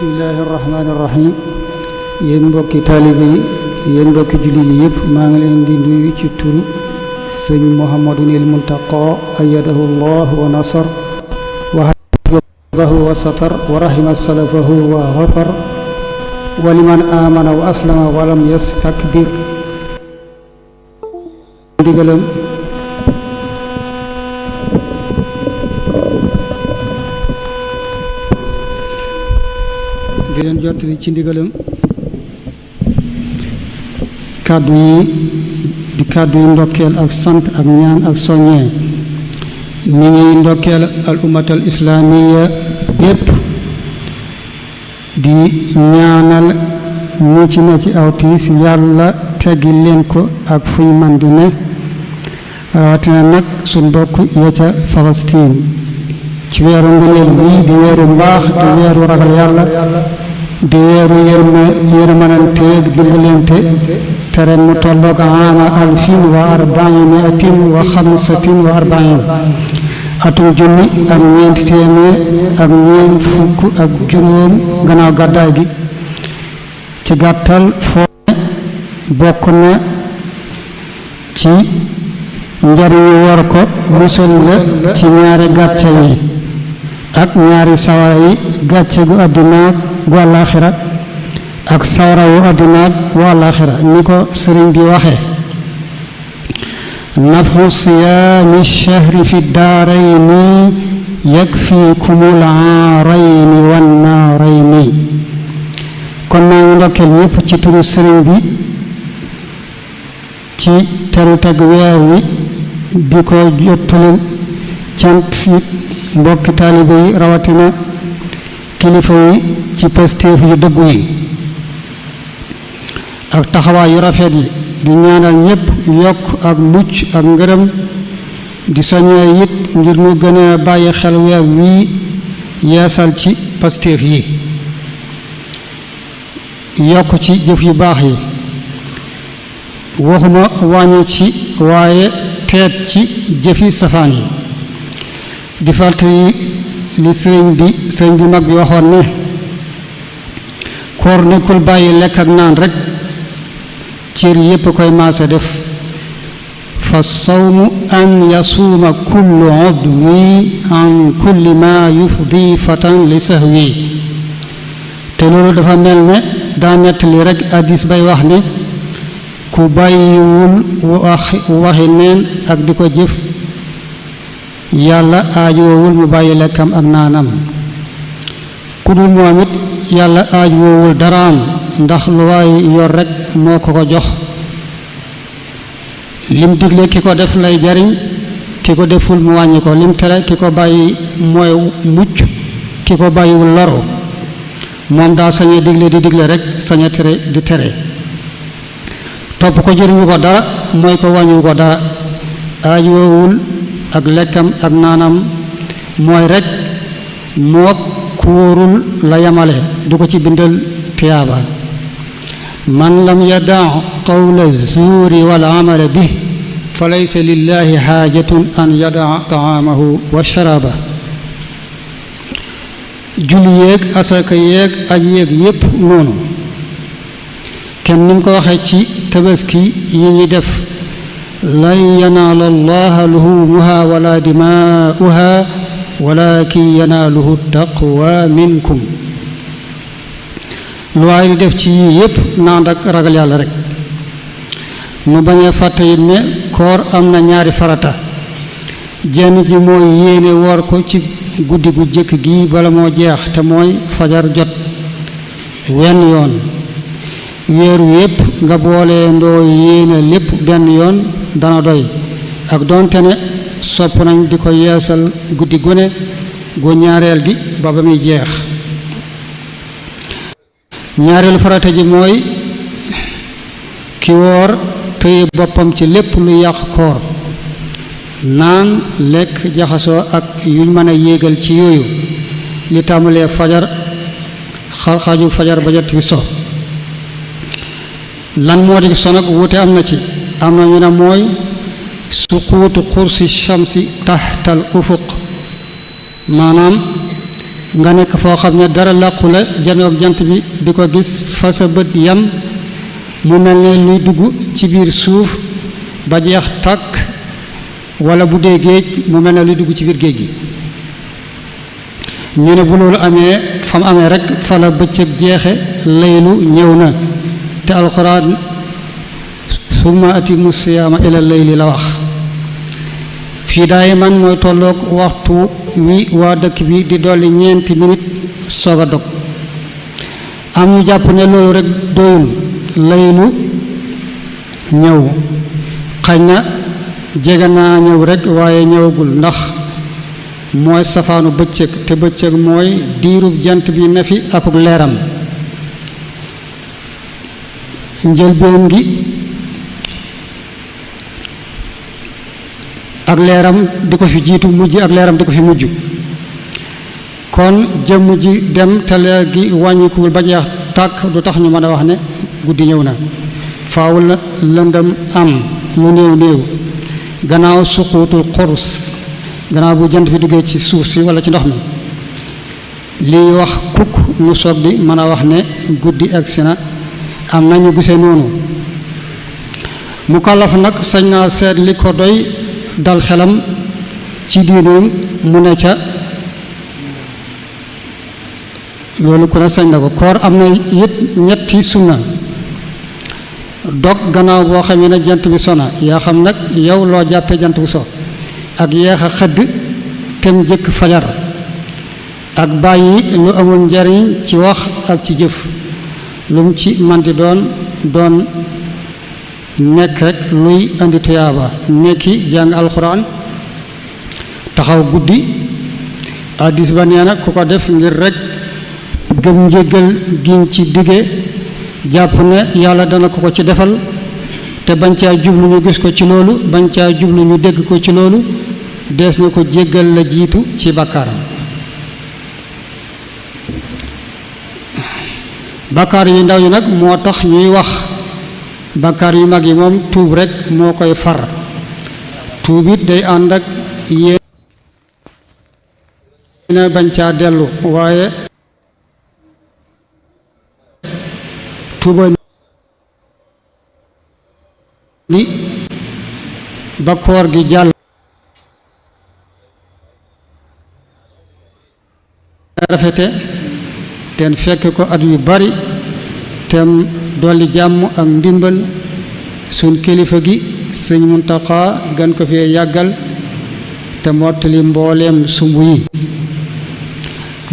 bismillahi irrahmani irrahim yéen mbokki taalibe yi yéen mbokki julli yi yëpp maa ngi leen di nuyu ci turu sëñ Muhammadunil Muntaqa ayyadahu llah wa nasar wa hafadahu wa satar wa rahima salafahu wa ghafar wa liman amana wa aslama wa lam yastakbir ndigalam di leen jottali ci ndigalam kàddu yi di kàddu yi ndokkeel ak sant ak ñaan ak soññee mi ngi ndokkeel al ummatal islaamiya bépp di ñaanal ñi ci ne ci aw tiis yàlla teggi leen ko ak fuñ man di ne rawatina nag suñ mbokk ya ca Palestine ci weeru ngëneel bii di weeru mbaax di weeru ragal yàlla di weeru yërmananteeg dimbalante te ren mu tolloog aama alfin wa arbaimiatin wa xamsatin wa arbain atum junni ak ñeenti téeméer ak ñeent fukk ak juróom gannaaw gàddaay gi ci gàttal foo bokk na ci njariñu war ko musal la ci ñaari gàcce yi ak ñaari sawara yi gàcce gu àddina gu àllaaxira ak sawara wu àddina gu àllaaxira ni ko sëriñ bi waxe nafu siyaami shahri fi daarayni yakfikumul aarayni wan naarayni kon maa ngi ndokkeel ñépp ci turu sëriñ bi ci teru teg weer wi di ko jottali cant it mbokki taalibe yi rawatina kilifa yi ci pastéef yu dëggu yi ak taxawaay yu rafet yi di ñaanal ñépp yokk ak mucc ak ngërëm di soññee it ngir mu gën a bàyyi xel weer wii yeesal ci pastéef yi yokk ci jëf yu baax yi waxuma wàññi ci waaye teet ci jëfi safaan yi di fàttali li sëriñ bi mag bi waxoon ne koor nekkul bàyyi lekk ak naan rekk cër yépp koy maase def fa sawmu an yasuuma kullu udwi an kulli ma yufdi fatan li sahwi te loolu dafa mel ne daa nettali rekk hadiis bay wax ne ku bàyyiwul waxi neen ak di ko jëf yàlla aajoowul mu bàyyi lekkam ak naanam ku dul moom it yàlla aajoowul daraam ndax lu waay yor rekk moo ko ko jox lim digle ki ko def lay jariñ ki ko deful mu wàññi ko lim tere ki ko bàyyi mooy mucc ki ko bàyyiwul loru moom daa sañe digle di digle rekk sañe tere di tere topp ko jëriñu ko dara mooy ko wàññiwu ko dara aajoowul ak lekkam ak naanam mooy rekk mook ku wóorul la yamale du ko ci bindal tiyaaba man lam yadaa qawla zuuri wal amala bi fa laysa lillahi xaajatun an yadaa taamahu wa sharaaba julli yéeg asaka yéeg aj yéeg yépp noonu kenn ni mu ko waxee ci tabaski yi ñuy def lan yanaala allaha luhumuha wala dimaa'uha walakin yanaaluhu taqwa minkum lu waay di def ci yii yépp naan ak ragal yàlla rek mu bañ a fàtte it ne koor am na ñaari farata jenn ji mooy yéene woor ko ci guddi gu jëkk gi bala moo jeex te mooy fajar jot wenn yoon weeru yépp nga boole ndoo yéene lépp benn yoon dana doy ak doonte ne sopp nañ di ko yeesal guddi gune gu ñaareel gi ba muy jeex ñaareelu farata ji mooy ki woor tëye boppam ci lépp lu yàq koor naan lekk jaxasoo ak yuñ mën a yéegal ci yooyu li tàmbalee fajar xarxaaju fajar ba jot bi so lan moo di sonag wuute am na ci am na ñu ne mooy suquutu xursi shamsi taxtal ufuq maanaam nga nekk foo xam ne dara làqu la janoog jant bi di ko gis fa sa bët yam mu mel ne luy dugg ci biir suuf ba jeex tàkk wala bu dee géej mu mel ne luy dugg ci biir géej gi ñu ne bu loolu amee fa mu amee rek fa la bëccëg jeexe laylu ñëw na te alxuraan summa atimu siyaama ila layli la wax fii daay man mooy tolloog waxtu wi waa dëkk bi di dolli 4 minutes soog a dog am ñu jàpp ne loolu rek doyul laylu ñëw xañ na jege naa ñëw rek waaye ñëwagul ndax mooy safaanu bëccëg te bëccëg mooy diirub jant bi ne fi akuk leeram njëlbéen gi ak leeram di ko fi jiitu mujj ak leeram di ko fi mujj kon jëmm ji dem te leer gi wàññikuwul ba jeex tàkk du tax ñu mën a wax ne guddi ñëw na faaw la lëndëm am lu néew néew gannaaw suquutul xurus gannaaw bu jant bi duggee ci suuf si walla ci ndox mi lii wax kukk nu soog di mën a wax ne guddi agsi na am na ñu gisee noonu mu kàllaf nag sañ naa seet li ko doy dal xelam ci diineem mu ne ca loolu ku ne sañ na ko koor am na it ñetti sunna dog gannaaw boo xamee ne jant bi sona yaa xam nag yow loo jàppee jant bi so ak yeex a xëdd tem jëkk fajar ak bàyyi lu amul njariñ ci wax ak ci jëf lu mu ci man di doon nekk rek luy indi tuyaaba nekki jàng alxuraan taxaw guddi hadiis ba nee na ku ko def ngir rek gëm njéggal giñ ci dige jàpp ne yàlla dana ko ci defal te bañ caa jublu ñu gis ko ci loolu bañ caa jublu ñu dégg ko ci loolu dees na ko jéggal la jiitu ci bàkkaaram bàkkaar yu ndaw yi nag moo tax ñuy wax bàkkaar yu mag yi moom tuub rekk moo koy far tuub it day ànd ak yéene bañ caa dellu waaye tuuba li ba koor gi jàll rafete ten fekk ko at yu bari tem dolli jàmm ak ndimbal sun kilifa gi sëñ Muntaxa gën ko fee yàggal te mottali mbooleem sumb yi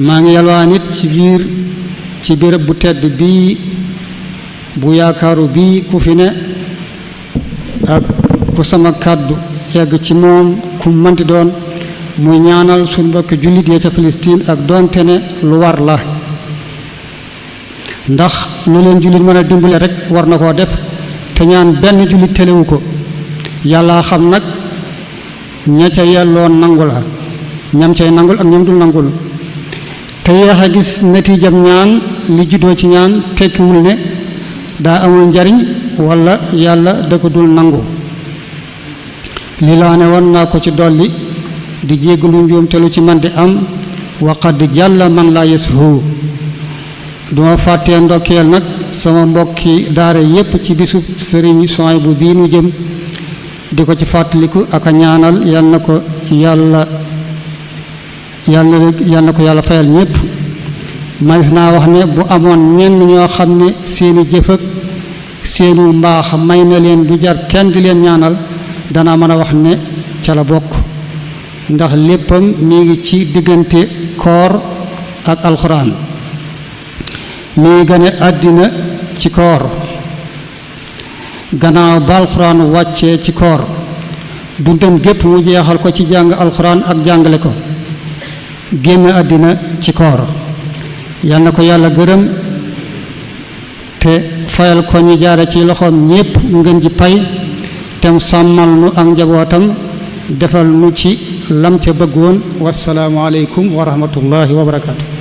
maa ngi yalwaan it ci béréb bu tedd bii bu yaakaaru bii ku fi ne ak ku sama kàddu yegg ci moom ku mënti doon muy ñaanal suñ mbokki jullit ya ca Palestine ak doonte ne lu war la ndax lu leen jullit mën a dimbale rek war na koo def te ñaan benn jullit telewu ko yàlla xam nag ña ca yelloon nangu la ñam cay nangul ak ñam dul nangul te yeex a gis natiijam ñaan li juddoo ci ñaan tekkiwul ne daa amul njariñ walla yàlla da ko dul nangu li laa ne woon naa ko ci dolli di jéggalu njuum te lu ci man di am waqad jàlla man laa yashu duma fàttee ndokkeel nag sama mbokki daara yépp ci bisub sëriñ Suhaybu bii nu jëm di ko ci fàttaliku ak a ñaanal yal na ko yàlla fayal ñépp manis naa wax ne bu amoon ñenn ñoo xam ne seeni jëf ak seenu mbaax may na leen du jar kenn di leen ñaanal danaa mën a wax ne ca la bokk ndax léppam mi ngi ci diggante koor ak alxuraan mi ngi gane àddina ci koor gannaaw ba alxuraan wàccee ci koor dundam gépp mu jeexal ko ci jàng alxuraan ak jàngale ko génn àddina ci koor yal na ko yàlla gërëm te fayal ko ñi jaare ci loxoom ñépp ngeen ji pay tem sàmmal nu ak njabootam defal nu ci lam ca bëggoon wasalaamu aleykum wa rahmatullahi wa barakaatu.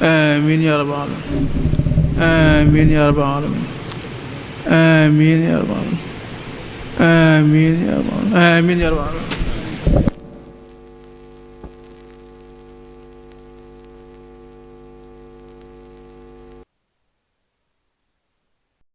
آمين يا رب العالمين آمين يا رب العالمين آمين يا رب العالمين آمين يا رب العالمين آمين يا رب العالمين